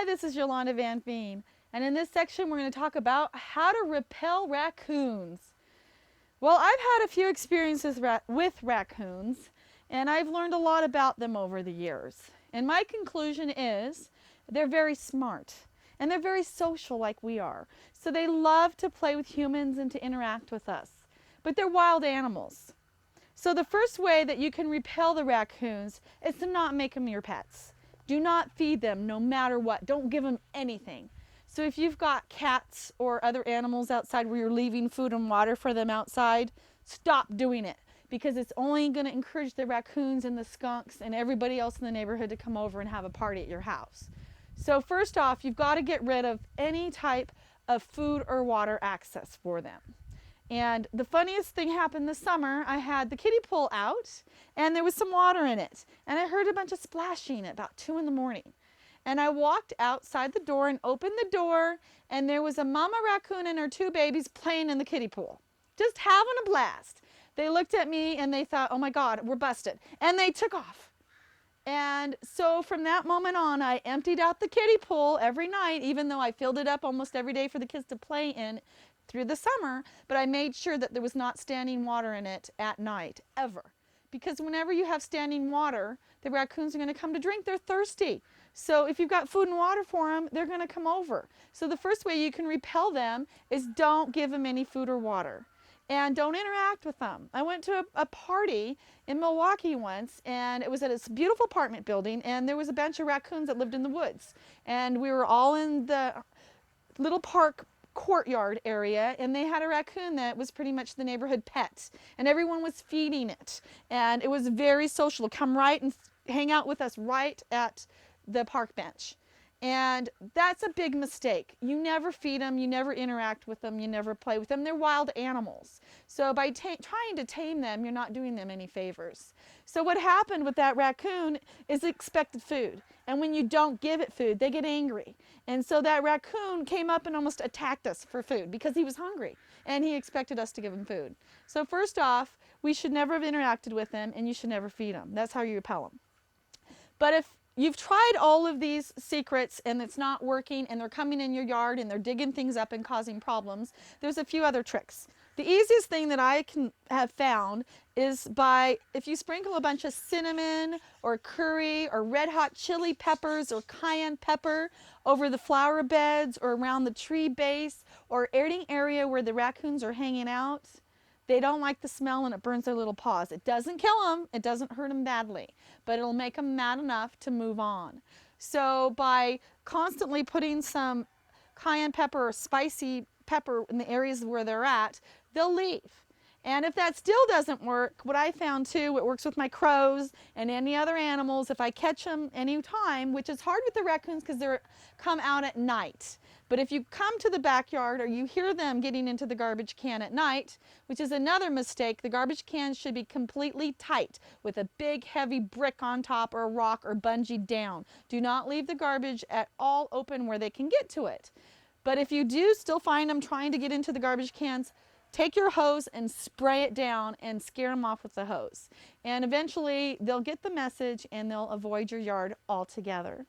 Hi, this is Yolanda Vanveen, and in this section we're going to talk about how to repel raccoons. Well, I've had a few experiences with raccoons, and I've learned a lot about them over the years. And my conclusion is they're very smart, and they're very social like we are. So they love to play with humans and to interact with us. But they're wild animals. So the first way that you can repel the raccoons is to not make them your pets. Do not feed them no matter what. Don't give them anything. So if you've got cats or other animals outside where you're leaving food and water for them outside, stop doing it, because it's only going to encourage the raccoons and the skunks and everybody else in the neighborhood to come over and have a party at your house. So first off, you've got to get rid of any type of food or water access for them. And the funniest thing happened this summer. I had the kiddie pool out and there was some water in it. And I heard a bunch of splashing at about 2 in the morning. And I walked outside the door and opened the door, and there was a mama raccoon and her 2 babies playing in the kiddie pool, just having a blast. They looked at me and they thought, oh my God, we're busted. And they took off. And so from that moment on, I emptied out the kiddie pool every night, even though I filled it up almost every day for the kids to play in through the summer, but I made sure that there was not standing water in it at night, ever. Because whenever you have standing water, the raccoons are going to come to drink. They're thirsty. So if you've got food and water for them, they're going to come over. So the first way you can repel them is don't give them any food or water. And don't interact with them. I went to a party in Milwaukee once, and it was at this beautiful apartment building, and there was a bunch of raccoons that lived in the woods. And we were all in the little park courtyard area, and they had a raccoon that was pretty much the neighborhood pet, and everyone was feeding it, and it was very social. Come right and hang out with us right at the park bench. And that's a big mistake. You never feed them, you never interact with them, you never play with them. They're wild animals. So by trying to tame them, you're not doing them any favors. So what happened with that raccoon is it expected food. And when you don't give it food, they get angry. And so that raccoon came up and almost attacked us for food because he was hungry and he expected us to give him food. So first off, we should never have interacted with them, and you should never feed them. That's how you repel them. But if you've tried all of these secrets and it's not working, and they're coming in your yard and they're digging things up and causing problems, there's a few other tricks. The easiest thing that I have found is if you sprinkle a bunch of cinnamon or curry or red hot chili peppers or cayenne pepper over the flower beds or around the tree base or any area where the raccoons are hanging out. They don't like the smell and it burns their little paws. It doesn't kill them, it doesn't hurt them badly, but it'll make them mad enough to move on. So by constantly putting some cayenne pepper or spicy pepper in the areas where they're at, they'll leave. And if that still doesn't work, what I found too, it works with my crows and any other animals, if I catch them any time, which is hard with the raccoons because they come out at night. But if you come to the backyard or you hear them getting into the garbage can at night, which is another mistake, the garbage can should be completely tight with a big heavy brick on top or a rock or bungee down. Do not leave the garbage at all open where they can get to it. But if you do still find them trying to get into the garbage cans, take your hose and spray it down and scare them off with the hose. And eventually they'll get the message and they'll avoid your yard altogether.